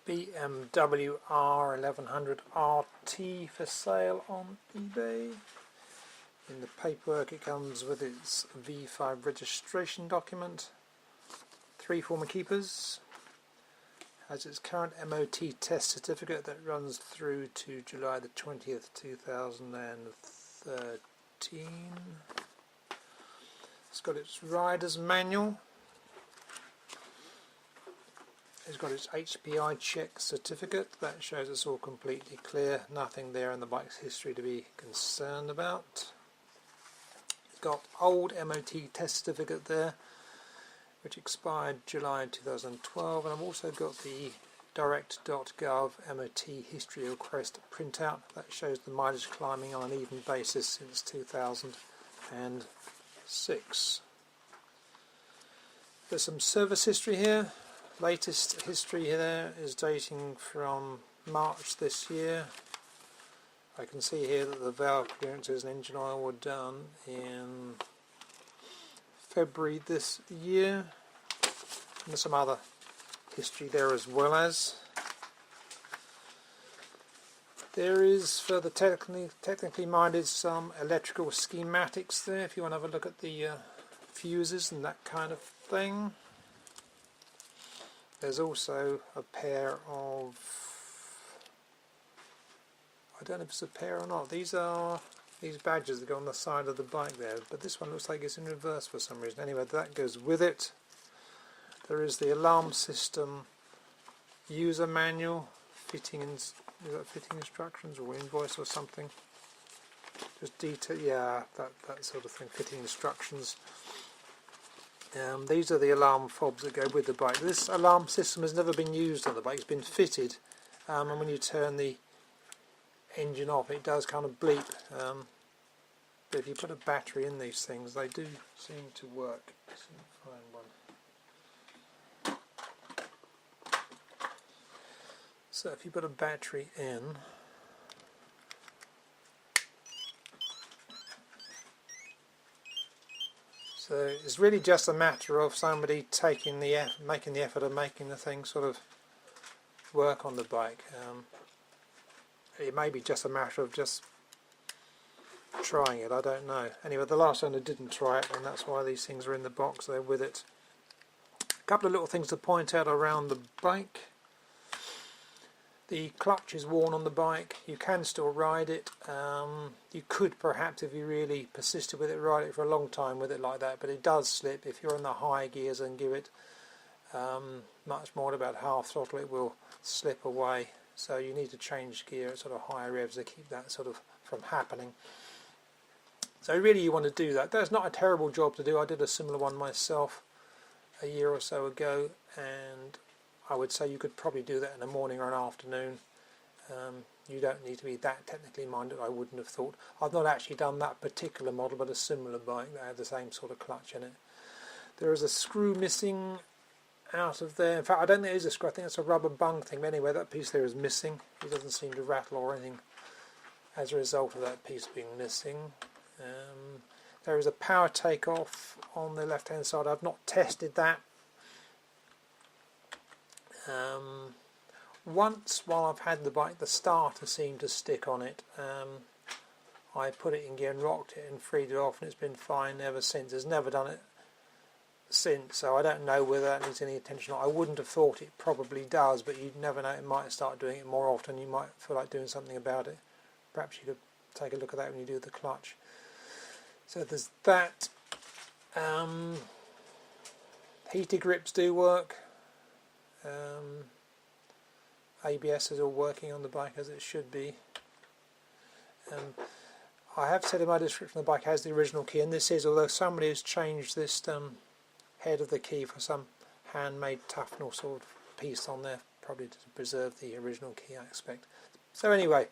BMW R1100 RT for sale on eBay. In the paperwork it comes with its V5 registration document, 3 former keepers, has its current MOT test certificate that runs through to July the 20th 2013. It's got its rider's manual. It's got its HPI check certificate that shows it's all completely clear, nothing there in the bike's history to be concerned about. It's got old MOT test certificate there which expired July 2012, and I've also got the direct.gov MOT history request printout that shows the mileage climbing on an even basis since 2006. There's some service history here. Latest history here is dating from March this year. I can see here that the valve clearances and engine oil were done in February this year. And there's some other history there as well as. There is, for the technically minded, some electrical schematics there if you want to have a look at the fuses and that kind of thing. There's also a pair of, I don't know if it's a pair or not, these are these badges that go on the side of the bike there, but this one looks like it's in reverse for some reason. Anyway, that goes with it. There is the alarm system user manual, fitting instructions or invoice or something. Just detail, yeah, that sort of thing, fitting instructions. These are the alarm fobs that go with the bike. This alarm system has never been used on the bike, it's been fitted, and when you turn the engine off it does kind of bleep, but if you put a battery in these things they do seem to work. Let's see if I can find one. So if you put a battery in, so it's really just a matter of somebody making the effort of making the thing sort of work on the bike. It may be just a matter of just trying it, I don't know. Anyway, the last owner didn't try it, and that's why these things are in the box there with it. A couple of little things to point out around the bike. The clutch is worn on the bike. You can still ride it. You could perhaps, if you really persisted with it, ride it for a long time with it like that, but it does slip. If you're in the high gears and give it much more than about half throttle, it will slip away. So you need to change gear at sort of higher revs to keep that sort of from happening. So really you want to do that. That's not a terrible job to do. I did a similar one myself a year or so ago, and I would say you could probably do that in the morning or an afternoon. You don't need to be that technically minded, I wouldn't have thought. I've not actually done that particular model, but a similar bike that had the same sort of clutch in it. There is a screw missing out of there. In fact, I don't think it is a screw, I think it's a rubber bung thing. But anyway, that piece there is missing. It doesn't seem to rattle or anything as a result of that piece being missing. There is a power takeoff on the left hand side. I've not tested that. Once while I've had the bike, the starter seemed to stick on it. I put it in gear and rocked it and freed it off, and it's been fine ever since. It's never done it since, so I don't know whether that needs any attention or not. I wouldn't have thought it probably does, but you'd never know, it might start doing it more often. You might feel like doing something about it. Perhaps you could take a look at that when you do the clutch. So there's that. Heated grips do work. ABS is all working on the bike as it should be. I have said in my description the bike has the original key, and this is, although somebody has changed this head of the key for some handmade Tufnell sort of piece on there, probably to preserve the original key, I expect. So anyway,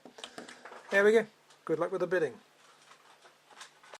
there we go. Good luck with the bidding.